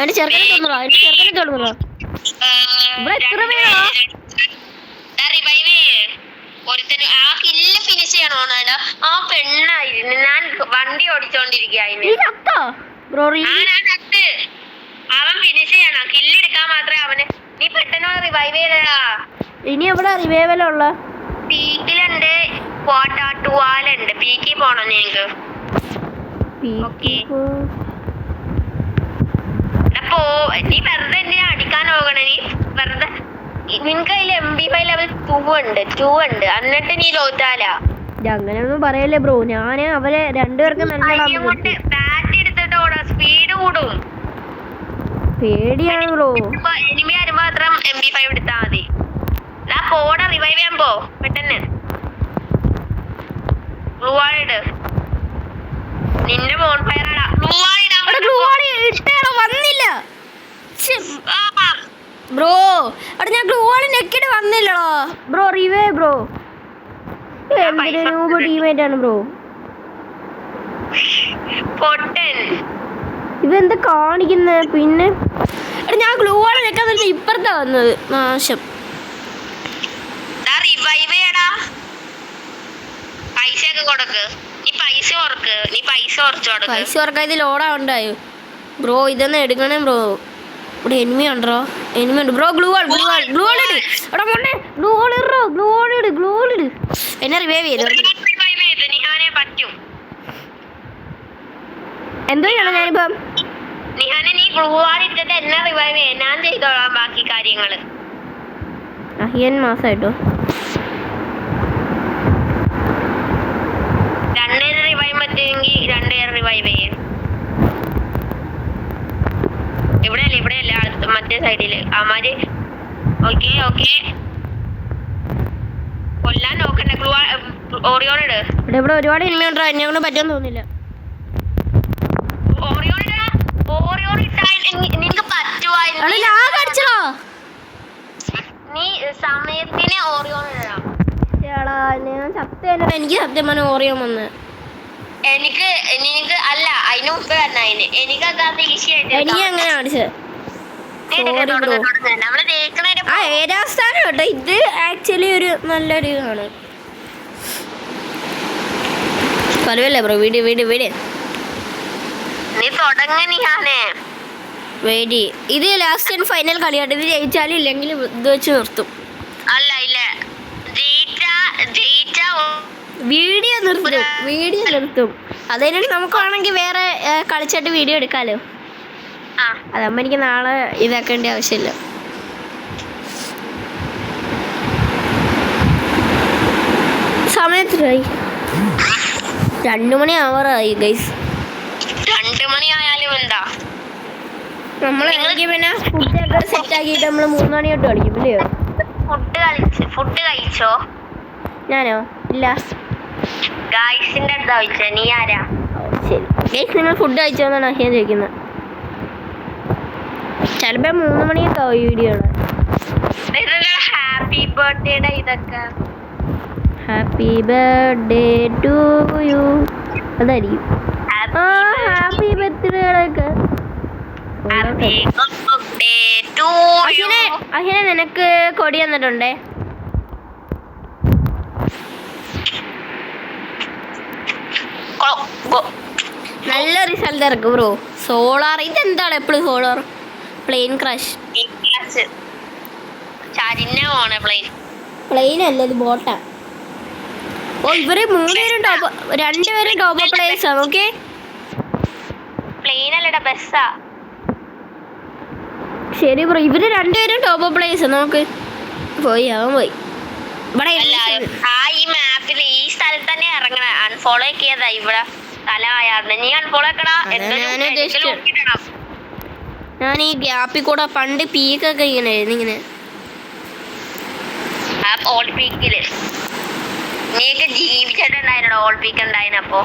എന്റെ ചെറുക്കനെ തോന്നുന്നു. ഇവിടെ എത്ര പേരാ? ഒരുത്തന് ആ കില്ല് ഫിനിഷ് ചെയ്യണോന്നാണ് ആ പെണ്ണായിരുന്നു. ഞാൻ വണ്ടി ഓടിച്ചോണ്ടിരിക്കുന്നു. ബ്രോ അവൻ ഫിനിഷ് ചെയ്യണം. കില്ല് എടുക്കാൻ മാത്രമേ അവന്. നീ പെട്ടെന്ന് റിവൈവ് ചെയ്തടാ. ഇനി എവിടെ റിവൈവലുള്ള പീക്കിലുണ്ട്, ടൂവാലുണ്ട്. പീക്കിൽ പോണം നിനക്ക്. ഓക്കെ നീ വെറുതെ എന്തിനാ അടിക്കാൻ പോകണേ? നീ വെറുതെ നിനക്ക് അതിൽ MP5 ലെവൽ 2 ഉണ്ട്. എന്നിട്ട് നീ തോറ്റാലാ. അങ്ങനെയൊന്നും പറയല്ലേ ബ്രോ. ഞാന് അവരെ രണ്ടുപേർക്കും ബാറ്റ് എടുത്തിട്ട് ഓടാ. സ്പീഡ് കൂടും. പേടിയാണ് ബ്രോ. എനിമി വരുമ്പോ മാത്രം MP5 എടുത്താ മതി. പോടാ, റിവൈവ് ചെയ്യാൻ പോ പെട്ടെന്ന്. ബ്ലൂ വാളിട്. നിന്റെ ബോൺ ഫയർ ആടാ. വന്നില്ല ബ്രോ. അവിടെ ഞാൻ ഗ്ലൂ വാൾ നെക്കിട്ട് വന്നില്ലടോ ബ്രോ. Revive bro. എന്തിനു ടീമേറ്റ് ആണ് ബ്രോ. ഇതെന്താ കാണിക്കുന്നത്? പിന്നെ ഞാൻ ഗ്ലൂ വാൾ നെക്കാൻ ഇപ്പുറത്താ വന്നത്. നാശം. പൈസ ഓർക്കാൻ ഇത് ലോഡാ ഉണ്ടായോ ബ്രോ? ഇതൊന്ന് എടുക്കണേ ബ്രോ. ഇവിടെ എനിമി ഉണ്ടോ? എനിമി ഉണ്ട് ബ്രോ. ഗ്ലൂ വാൾ ഇട്. എടാ മോനെ ഗ്ലൂ വാൾ ഇട്. എന്നെ റിവൈവ് ചെയ്തു. എന്തോ ചെയ്യണം ഞാനിപ്പം? നീ ഗ്ലൂ വാൾ ഇട്ടിട്ട് എന്നെ റിവൈവ് ചെയ്യ. ഞാൻ ചെയ്തോളാം ബാക്കി കാര്യങ്ങള്. അഹിയൻ മാസായിട്ടോ. രണ്ടുപേരെ റിവൈവ് പറ്റുമെങ്കിൽ രണ്ടുപേരെ റിവൈവ് ചെയ്യും. ഇവിടെയല്ല മറ്റേ സൈഡില് അമാര്. ഓക്കെ കൊല്ലാൻ നോക്കണ്ട. ഓറിയോൺ ഇട്. ഇവിടെ ഒരുപാട് എനിമി ഉണ്ടോ? എന്നെ കൊണ്ട് പറ്റുമെന്ന് തോന്നില്ല. ഓറിയോൺ ഇട്ടാൽ നിനക്ക് പറ്റുവായിരുന്നു. നീ സമയത്തിന് ഓറിയോൺ ഇടണം. ഞാൻ സത്യം എനിക്ക് സത്യം പറഞ്ഞ ഓറിയോൺ വന്ന് നിനക്ക് അല്ല അതിന് മുമ്പ് തന്നെ എനിക്കത് ഈസി ആയിട്ട് എനിക്ക് അങ്ങനെ കാണിച്ചത്. ഏഴാം സ്ഥാനം കേട്ടോ. ഇത് ആക്ച്വലി ഒരു നല്ലൊരു ഇതാണ്. പലവല്ലേ ബ്രോ. വീട് നീ തുടങ്ങാനേ വേടി. ഇത് ലാസ്റ്റ് ആൻഡ് ഫൈനൽ കളിയാട്ട്. ഇത് ജയിച്ചാലും ഇല്ലെങ്കിലും ഇത് വെച്ച് നിർത്തും. അല്ല വീഡിയോ നിർത്തും. അതിനാണ് നമുക്ക് വേണമെങ്കിൽ വേറെ കളിച്ചിട്ട് വീഡിയോ എടുക്കാലോ. അതാകുമ്പോ എനിക്ക് നാളെ ഇതാക്കേണ്ട ആവശ്യമില്ല. സമയത്തിലായി 2 മണി ആവാറായി ഗൈസ്. 2 മണിയായാലും എന്താ നമ്മളെങ്കിൽ പിന്നെ ഫുഡൊക്കെ സെറ്റ് ആക്കിയിട്ട് നമ്മൾ 3 മണി തൊട്ട് കളിക്കും ഇല്ലയോ? ഫുഡ് കഴിച്ചോ? ഞാനോ? ഇല്ല. ഗൈസിന്റെ അടുത്താ ചോദിച്ചേ. നീ ആരാ? ശരി ഗൈസ്, നിങ്ങൾ ഫുഡ് കഴിച്ചോന്നാണ് ഞാൻ ചോദിക്കുന്നത്. ചിലപ്പോ 3 മണിയൊക്കെ ആവും ഈ വീഡിയോ. Happy birthday. ഇതൊക്കെ ഹാപ്പി ബർത്ത്ഡേ ടു യു അതായിരിക്കും. ഹാപ്പി ബർത്ത്ഡേകളൊക്കെ. അഹിന നിനക്ക് കൊടി തന്നിട്ടുണ്ടേ. നല്ല റിസൾട്ട് ഇറക്കും ബ്രോ. സോളാർ ഇതെന്താണ് എപ്പോഴും സോളാർ? Plain crash. പ്ലെയിൻ അല്ല, ഇത് ബോട്ടാ. ഓ ഇവര് 3 പേരും ടോപ്പ് 2 പേരും ടോപ്പ് പ്ലേയേഴ്സ് ആണ്. ഓക്കെ പ്ലെയിൻ അല്ലടാ, ബസ്സാ. ശരി ബ്രോ, ഇവര് 2 പേരും ടോപ്പ് പ്ലേയേഴ്സ്. നമുക്ക് പോയി അവൻ പോയി. ഇവിടെ ഈ മാപ്പിൽ ഈ സ്ഥലത്ത് തന്നെ ഇറങ്ങണ. അൺഫോളോ ചെയ്താ ഇവിടെ തല ആയാറുണ്ട്. നീ അൺഫോളോ ആക്കടാ. ഞാൻ ഈ ഗ്യാപ്പിൽ കൂടെ പണ്ട് പീക്കൊക്കെ ഇങ്ങനെ ഇങ്ങനെ ഓൾഡ് പീക്കില് നീയൊക്കെ ജീവിച്ചിട്ടുണ്ടായിരുന്നോ? ഓൾഡ് പീക്ക് ഉണ്ടായിരുന്നപ്പോ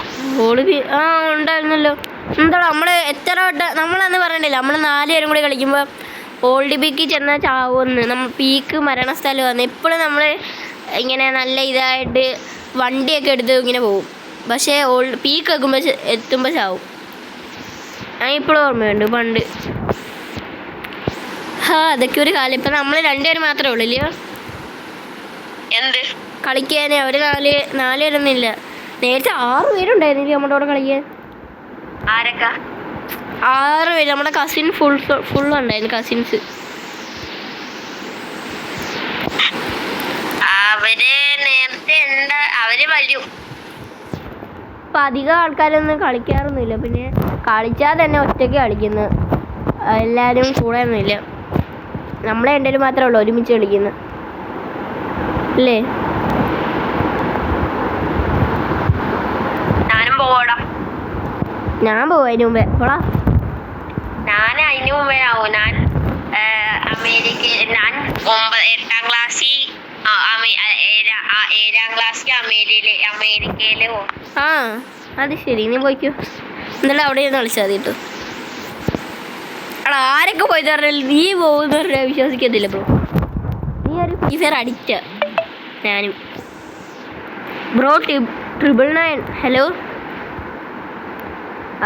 ഉണ്ടായിരുന്നല്ലോ. എന്താ നമ്മള് എത്ര വട്ടം നമ്മളന്ന് പറയണ്ടില്ല, നമ്മൾ 4 പേരും കൂടി കളിക്കുമ്പോ ഓൾഡ് പീക്ക് ചെന്നാൽ ചാവുമെന്ന്. നമ്മൾ പീക്ക് മരണസ്ഥലമാണ്. എപ്പോഴും നമ്മൾ ഇങ്ങനെ നല്ല ഇതായിട്ട് വണ്ടിയൊക്കെ എടുത്ത് ഇങ്ങനെ പോകും. പക്ഷേ ഓൾഡ് പീക്ക് എത്തുമ്പോൾ ചാവും. ഞാൻ ഇപ്പോഴും ഓർമ്മയുണ്ട് പണ്ട്. അതൊക്കെ ഒരു കാലം. ഇപ്പം നമ്മൾ 2 പേര് മാത്രമേ ഉള്ളൂ ഇല്ലയോ? എന്ത് കളിക്കാൻ. അവർ നാല് പേരൊന്നുമില്ല. നേരത്തെ 6 പേരുണ്ടായിരുന്നു നമ്മുടെ കൂടെ കളിക്കാൻ. ആരൊക്കെ? 6 പേര്. നമ്മുടെ കസിൻ ഫുള്ളുണ്ടായിരുന്നു. കസിൻസ് അവര് നേരത്തെ അവര് വരും. ഇപ്പം അധികം ആൾക്കാരൊന്നും കളിക്കാറൊന്നുമില്ല. പിന്നെ കളിച്ചാൽ തന്നെ ഒറ്റയ്ക്ക് കളിക്കുന്നത്. എല്ലാവരും കൂടെ ഒന്നുമില്ല. നമ്മളെ എൻ്റെ മാത്രമേ ഉള്ളൂ ഒരുമിച്ച് കളിക്കുന്നത് അല്ലേ? ഞാനും പോവാടാ. ഞാൻ പോവും അതിന് മുമ്പേ. പോടാ. ഞാൻ അതിന് മുമ്പേ ആവും. ഞാൻ അമേരിക്കയിൽ 8ാം ക്ലാസ്സിൽ 7ാം ക്ലാസ്സിൽ അമേരിക്കയിൽ പോകും. ആ അത് ശരി. നീ പോയിക്കോ. എന്നാലും അവിടെ ഇരുന്ന് കളിച്ചാൽ മതി കേട്ടോ. എടാ ആരൊക്കെ പോയി പറഞ്ഞാൽ നീ പോകുന്ന പറഞ്ഞാൽ വിശ്വസിക്കത്തില്ല ബ്രോ. നീ ഒരു ഫ്രീ ഫയർ അഡിക്റ്റാ. ഞാനും ബ്രോ. 999 ഹലോ.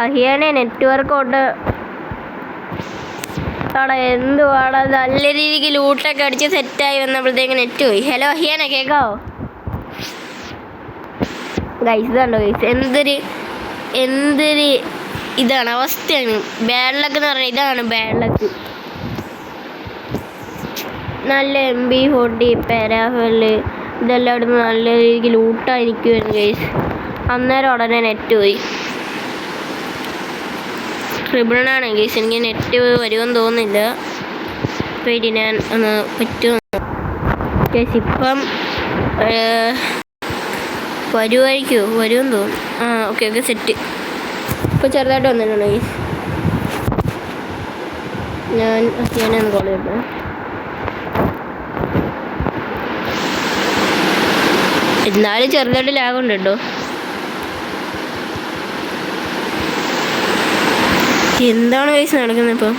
അഹിയാനെ നെറ്റ്വർക്ക് കൊണ്ട് അവിടെ എന്തുവാടാ നല്ല രീതിക്ക് ലൂട്ടൊക്കെ അടിച്ച് സെറ്റായി വന്നപ്പോഴത്തേക്ക് നെറ്റ് പോയി. ഹലോ അഹിയാനെ കേൾക്കാവോ? ഗൈസ് ഇതുണ്ടോ ഗൈസ്, എന്തൊരു ഇതാണ് അവസ്ഥയാണ്. ബാഡ് ലക്ക് എന്ന് പറഞ്ഞാൽ ഇതാണ് ബാഡ് ലക്ക്. നല്ല MP40 പാരാഫല് ഇതെല്ലാം ഇടുന്ന നല്ല രീതിക്ക് ലൂട്ടായി നിൽക്കുമായിരുന്നു ഗൈസ്. അന്നേരം ഉടനെ നെറ്റ് പോയി. ട്രിബിളാണ് ഗൈസ്. എനിക്ക് നെറ്റ് വരുമെന്ന് തോന്നുന്നില്ല. പേടി ഞാൻ ഒന്ന് പറ്റുമോ ഗൈസ്. ഇപ്പം വരുമെന്ന് തോന്നുന്നു. ആ ഓക്കെ സെറ്റ്. ഇപ്പോൾ ചെറുതായിട്ട് വന്നിട്ടുണ്ട് ഗൈസ്. ഞാൻ ഒന്ന് കോൾ ചെയ്യട്ടെ. എന്നാലും ചെറുതായിട്ട് ലാഗുണ്ട് കേട്ടോ. എന്താണ് ഗൈസ് നടക്കുന്നത് ഇപ്പം?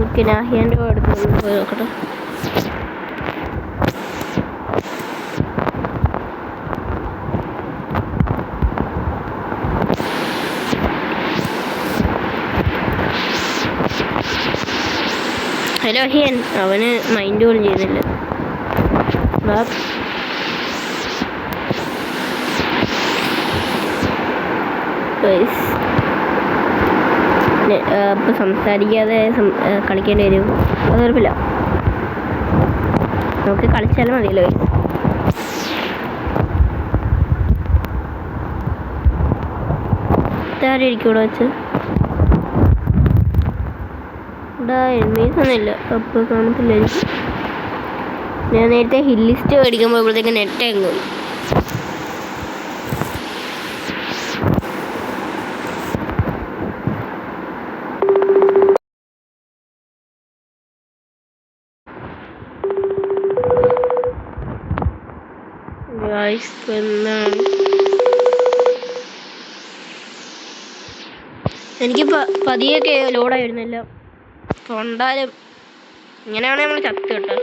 ഓക്കെ നാഹിയാൻ്റെ അടുത്ത് പോയി നോക്കട്ടെ. ഹലോ ഹിയൻ. അവന് മൈൻഡ് പോലും ചെയ്യുന്നില്ല. ഇപ്പം സംസാരിക്കാതെ കളിക്കേണ്ടി വരും. അത് കുഴപ്പമില്ല, നമുക്ക് കളിച്ചാലും മതിയല്ലോ. ഇതാരും ഇരിക്കും ഇവിടെ വെച്ച്. ഇവിടെ എൻമീസ് ഒന്നുമില്ല. അപ്പോൾ കാണത്തില്ലായിരിക്കും. ഞാൻ നേരത്തെ ഹിൽ ലിസ്റ്റ് മേടിക്കാൻ പോയപ്പോഴത്തേക്ക് നെറ്റ് അങ്ങ് പോയി. എന്താണ് എനിക്ക് പതിയൊക്കെ ലോഡായി വരുന്നില്ല. കൊണ്ടാലും ഇങ്ങനെയാണ് നമ്മൾ ചത്ത് കേട്ടോ.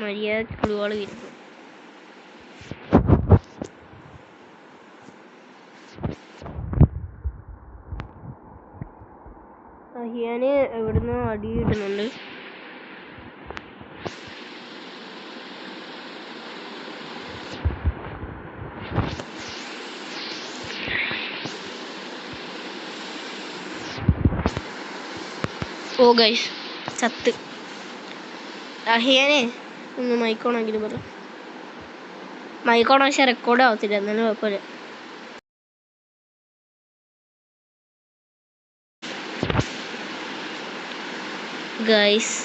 മര്യാദ കുളിവാള് വരുന്നു. അഹിയാന് എവിടുന്ന് അടി കിട്ടുന്നുണ്ട്. ഓ ഗൈസ് ചത്ത്. അഹിയാനെ ഒന്ന് മൈക്കോണെങ്കിലും പറ. മൈക്കോണ പക്ഷെ റെക്കോർഡ് ആവത്തില്ല. എന്നാലും കുഴപ്പമില്ല. ഗൈസ്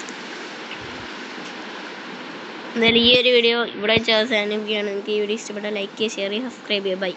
എന്നാലും ഈ ഒരു വീഡിയോ ഇവിടെ വെച്ച് അവസാനിപ്പിക്കുകയാണ്. നിങ്ങൾക്ക് ഈ വീഡിയോ ഇഷ്ടപ്പെട്ടാൽ ലൈക്ക് ചെയ്യുക, ഷെയർ ചെയ്യുക, സബ്സ്ക്രൈബ് ചെയ്യുക. ബൈ.